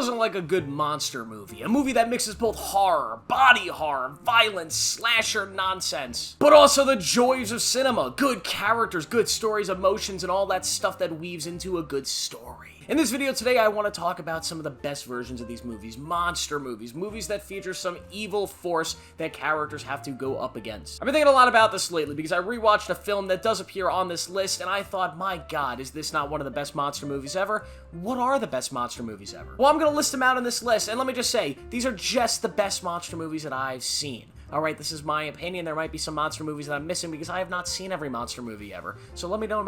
doesn't like a good monster movie? A movie that mixes both horror, body horror, violence, slasher nonsense, but also the joys of cinema, good characters, good stories, emotions, and all that stuff that weaves into a good story. In this video today, I want to talk about some of the best versions of these movies, monster movies, movies that feature some evil force that characters have to go up against. I've been thinking a lot about this lately because I rewatched a film that does appear on this list, and I thought, my god, is this not one of the best monster movies ever? What are the best monster movies ever? Well, I'm going to list them out on this list, and let me just say, these are just the best monster movies that I've seen. Alright, this is my opinion. There might be some monster movies that I'm missing because I have not seen every monster movie ever. So let me know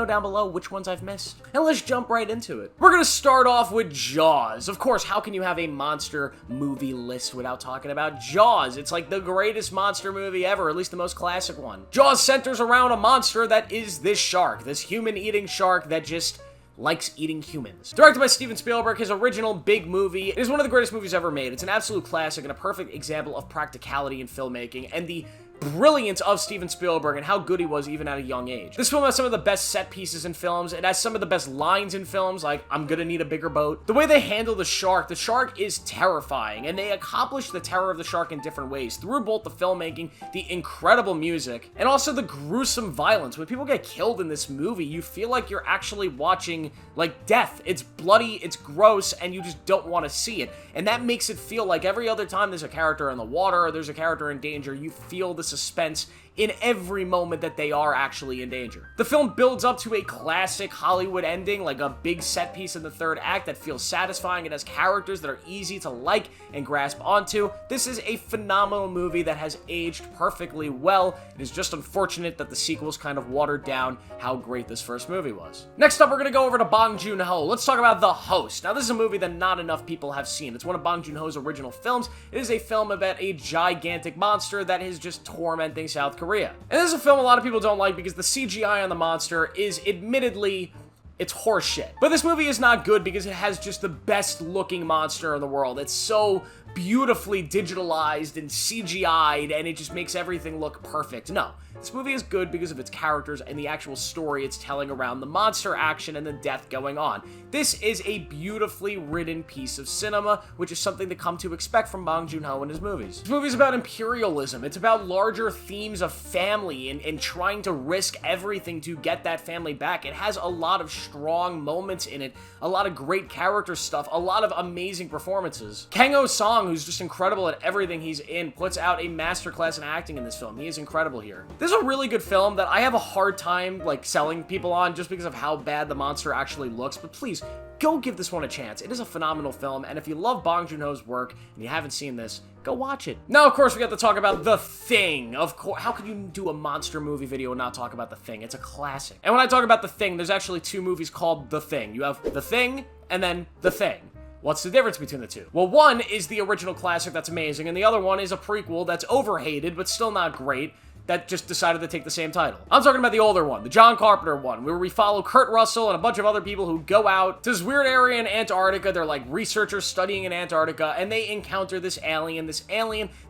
down below which ones I've missed. And let's jump right into it. We're gonna start off with Jaws. Of course, how can you have a monster movie list without talking about Jaws? It's like the greatest monster movie ever, at least the most classic one. Jaws centers around a monster that is this shark, this human-eating shark that just likes eating humans. Directed by Steven Spielberg, his original big movie. It is one of the greatest movies ever made. It's an absolute classic and a perfect example of practicality in filmmaking and the brilliance of Steven Spielberg and how good he was even at a young age. This film has some of the best set pieces in films. It has some of the best lines in films, like, I'm gonna need a bigger boat. The way they handle the shark is terrifying, and they accomplish the terror of the shark in different ways, through both the filmmaking, the incredible music, and also the gruesome violence. When people get killed in this movie, you feel like you're actually watching, like, death. It's bloody, it's gross, and you just don't want to see it. And that makes it feel like every other time there's a character in the water, or there's a character in danger, you feel the suspense in every moment that they are actually in danger. The film builds up to a classic Hollywood ending, like a big set piece in the third act that feels satisfying. It has characters that are easy to like and grasp onto. This is a phenomenal movie that has aged perfectly well. It is just unfortunate that the sequels kind of watered down how great this first movie was. Next up, we're gonna go over to Bong Joon-ho. Let's talk about The Host. Now, this is a movie that not enough people have seen. It's one of Bong Joon-ho's original films. It is a film about a gigantic monster that is just tormenting South Korea. And this is a film a lot of people don't like because the CGI on the monster is admittedly, it's horseshit. But this movie is not good because it has just the best looking monster in the world. It's so beautifully digitalized and CGI'd, and it just makes everything look perfect. No. This movie is good because of its characters and the actual story it's telling around the monster action and the death going on. This is a beautifully written piece of cinema, which is something to come to expect from Bong Joon-ho in his movies. This movie is about imperialism. It's about larger themes of family and trying to risk everything to get that family back. It has a lot of strong moments in it, a lot of great character stuff, a lot of amazing performances. Kang Oh Song, who's just incredible at everything he's in, puts out a masterclass in acting in this film. He is incredible here. This is a really good film that I have a hard time, like, selling people on just because of how bad the monster actually looks, but please, go give this one a chance. It is a phenomenal film, and if you love Bong Joon-ho's work and you haven't seen this, go watch it. Now, of course, we got to talk about The Thing. Of course, how could you do a monster movie video and not talk about The Thing? It's a classic. And when I talk about The Thing, there's actually two movies called The Thing. You have The Thing and then The Thing. What's the difference between the two? Well, one is the original classic that's amazing, and the other one is a prequel that's overhated, but still not great, that just decided to take the same title. I'm talking about the older one, the John Carpenter one, where we follow Kurt Russell and a bunch of other people who go out to this weird area in Antarctica. They're like researchers studying in Antarctica, and they encounter this alien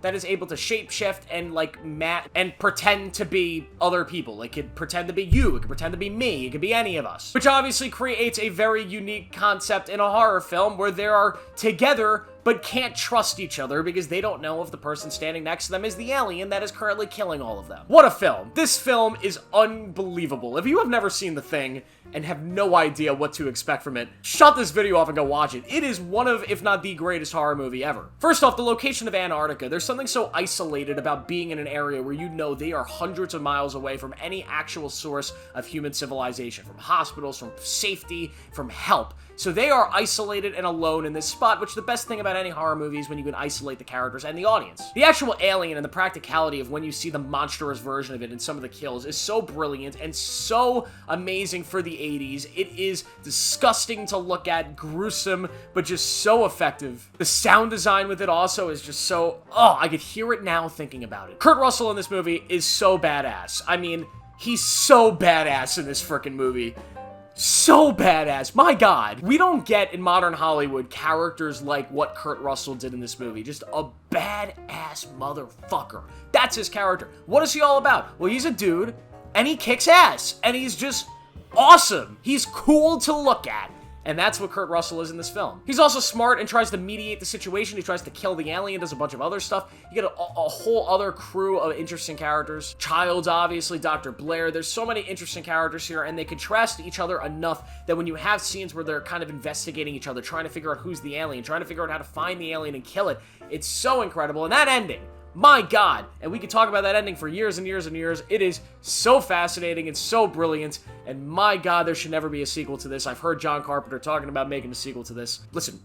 that is able to shapeshift and like and pretend to be other people. It could pretend to be you, it could pretend to be me, it could be any of us. Which obviously creates a very unique concept in a horror film where they are together but can't trust each other because they don't know if the person standing next to them is the alien that is currently killing all of them. What a film. This film is unbelievable. If you have never seen The Thing and have no idea what to expect from it, shut this video off and go watch it. It is one of, if not the greatest horror movie ever. First off, the location of Antarctica. There's something so isolated about being in an area where you know they are hundreds of miles away from any actual source of human civilization, from hospitals, from safety, from help. So they are isolated and alone in this spot, which the best thing about any horror movie is when you can isolate the characters and the audience. The actual alien and the practicality of when you see the monstrous version of it in some of the kills is so brilliant and so amazing for the 80s. It is disgusting to look at, gruesome, but just so effective. The sound design with it also is just so, I could hear it now thinking about it. Kurt Russell in this movie is so badass. I mean, he's so badass in this freaking movie. So badass. My god. We don't get in modern Hollywood characters like what Kurt Russell did in this movie. Just a badass motherfucker. That's his character. What is he all about? Well, he's a dude, and he kicks ass, and he's just awesome. He's cool to look at. And that's what Kurt Russell is in this film. He's also smart and tries to mediate the situation. He tries to kill the alien, does a bunch of other stuff. You get a whole other crew of interesting characters. Childs, obviously, Dr. Blair. There's so many interesting characters here, and they contrast each other enough that when you have scenes where they're kind of investigating each other, trying to figure out who's the alien, trying to figure out how to find the alien and kill it, it's so incredible. And that ending, my God, and we could talk about that ending for years and years and years. It is so fascinating and so brilliant, and my God, there should never be a sequel to this. I've heard John Carpenter talking about making a sequel to this. Listen,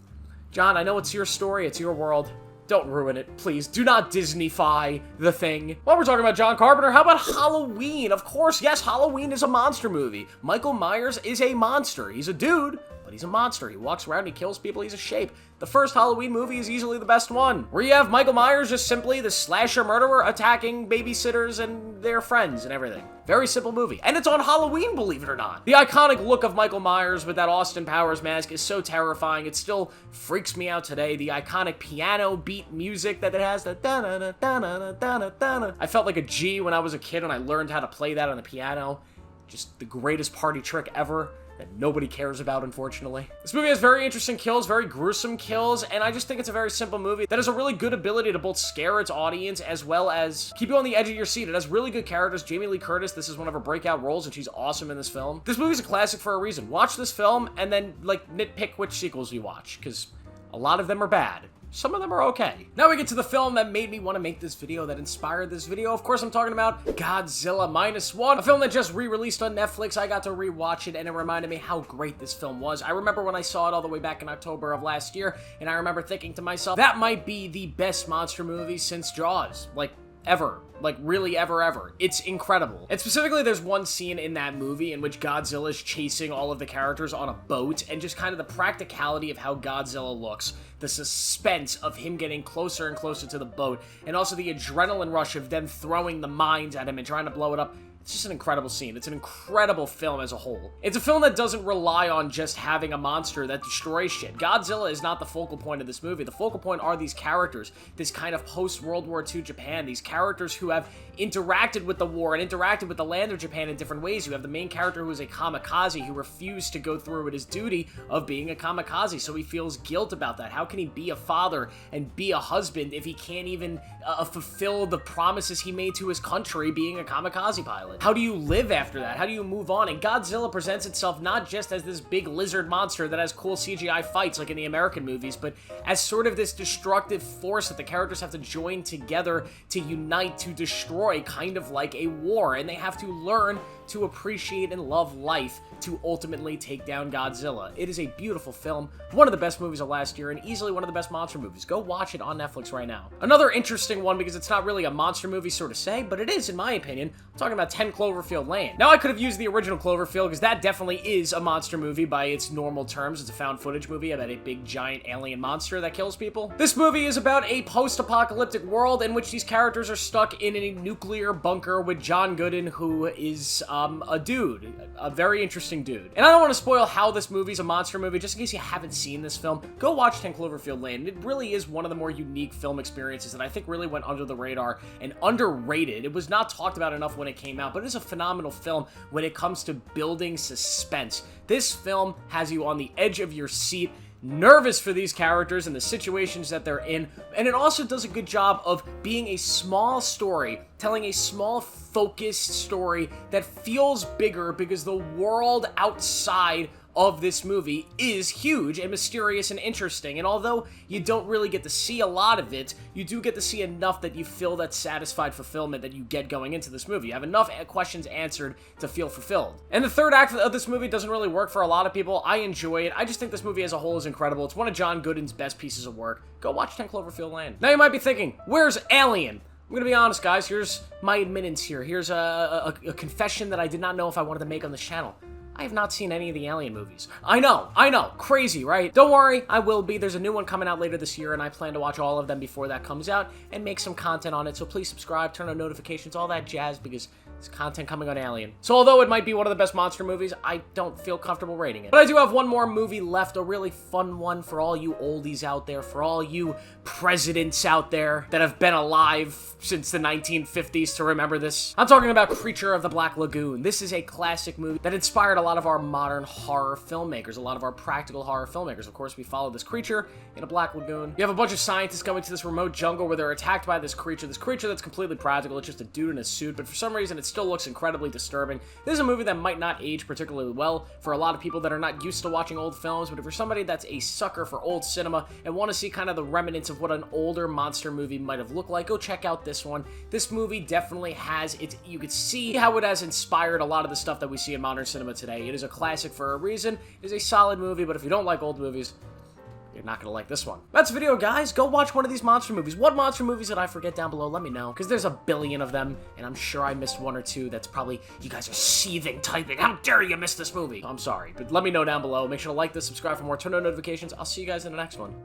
John, I know it's your story, it's your world. Don't ruin it, please. Do not Disney-fy the thing. While we're talking about John Carpenter, how about Halloween? Of course, yes, Halloween is a monster movie. Michael Myers is a monster. He's a dude, but he's a monster. He walks around, he kills people, he's a shape. The first Halloween movie is easily the best one, where you have Michael Myers just simply the slasher murderer attacking babysitters and their friends and everything. Very simple movie. And it's on Halloween, believe it or not. The iconic look of Michael Myers with that Austin Powers mask is so terrifying. It still freaks me out today. The iconic piano beat music that it has, the da-na-na-da-na-da-na-da-na. I felt like a G when I was a kid and I learned how to play that on the piano. Just the greatest party trick ever that nobody cares about, unfortunately. This movie has very interesting kills, very gruesome kills, and I just think it's a very simple movie that has a really good ability to both scare its audience as well as keep you on the edge of your seat. It has really good characters. Jamie Lee Curtis, this is one of her breakout roles, and she's awesome in this film. This movie's a classic for a reason. Watch this film and then, like, nitpick which sequels you watch, because a lot of them are bad. Some of them are okay. Now we get to the film that made me want to make this video, that inspired this video. Of course, I'm talking about Godzilla Minus One, a film that just re-released on Netflix. I got to re-watch it, and it reminded me how great this film was. I remember when I saw it all the way back in October of last year, and I remember thinking to myself, that might be the best monster movie since Jaws. Like, ever. Like, really ever. It's incredible. And specifically, there's one scene in that movie in which Godzilla is chasing all of the characters on a boat, and just kind of the practicality of how Godzilla looks, the suspense of him getting closer and closer to the boat, and also the adrenaline rush of them throwing the mines at him and trying to blow it up. It's just an incredible scene. It's an incredible film as a whole. It's a film that doesn't rely on just having a monster that destroys shit. Godzilla is not the focal point of this movie. The focal point are these characters, this kind of post-World War II Japan, these characters who have interacted with the war and interacted with the land of Japan in different ways. You have the main character who is a kamikaze who refused to go through with his duty of being a kamikaze, so he feels guilt about that. How can he be a father and be a husband if he can't even fulfill the promises he made to his country being a kamikaze pilot? How do you live after that? How do you move on? And Godzilla presents itself not just as this big lizard monster that has cool CGI fights like in the American movies, but as sort of this destructive force that the characters have to join together to unite to destroy, kind of like a war, and they have to learn to appreciate and love life to ultimately take down Godzilla. It is a beautiful film, one of the best movies of last year, and easily one of the best monster movies. Go watch it on Netflix right now. Another interesting one, because it's not really a monster movie sort of say, but it is in my opinion. I'm talking about 10 Cloverfield Lane. Now I could have used the original Cloverfield, because that definitely is a monster movie by its normal terms. It's a found footage movie about a big giant alien monster that kills people. This movie is about a post-apocalyptic world in which these characters are stuck in a nuclear bunker with John Gooden, who is a dude, a very interesting dude. And I don't want to spoil how this movie's a monster movie, just in case you haven't seen this film. Go watch 10 Cloverfield Lane. It really is one of the more unique film experiences that I think really went under the radar and underrated. It was not talked about enough when it came out, but it is a phenomenal film when it comes to building suspense. This film has you on the edge of your seat, nervous for these characters and the situations that they're in, and it also does a good job of being a small story, telling a small focused story that feels bigger because the world outside of this movie is huge and mysterious and interesting, and although you don't really get to see a lot of it, you do get to see enough that you feel that satisfied fulfillment that you get going into this movie. You have enough questions answered to feel fulfilled. And the third act of this movie doesn't really work for a lot of people. I enjoy it. I just think this movie as a whole is incredible. It's one of John Gooden's best pieces of work. Go watch 10 Cloverfield Lane. Now you might be thinking, where's Alien? I'm gonna be honest, guys. Here's my admittance here. Here's a confession that I did not know if I wanted to make on this channel. I have not seen any of the Alien movies. I know, crazy, right? Don't worry, I will be. There's a new one coming out later this year, and I plan to watch all of them before that comes out and make some content on it, so please subscribe, turn on notifications, all that jazz, because It's content coming on Alien. So although it might be one of the best monster movies, I don't feel comfortable rating it. But I do have one more movie left, a really fun one for all you oldies out there, for all you presidents out there that have been alive since the 1950s to remember this. I'm talking about Creature of the Black Lagoon. This is a classic movie that inspired a lot of our modern horror filmmakers, a lot of our practical horror filmmakers. Of course, we follow this creature in a black lagoon. You have a bunch of scientists coming to this remote jungle where they're attacked by this creature that's completely practical. It's just a dude in a suit, but for some reason it still looks incredibly disturbing. This is a movie that might not age particularly well for a lot of people that are not used to watching old films, but if you're somebody that's a sucker for old cinema and want to see kind of the remnants of what an older monster movie might have looked like, go check out this one. This movie definitely has its, you could see how it has inspired a lot of the stuff that we see in modern cinema today. It is a classic for a reason. It is a solid movie, but if you don't like old movies, you're not gonna like this one. That's the video, guys. Go watch one of these monster movies. What monster movies did I forget down below? Let me know, because there's a billion of them, and I'm sure I missed one or two that's probably, you guys are seething, typing, how dare you miss this movie? I'm sorry, but let me know down below. Make sure to like this, subscribe for more, turn on notifications. I'll see you guys in the next one.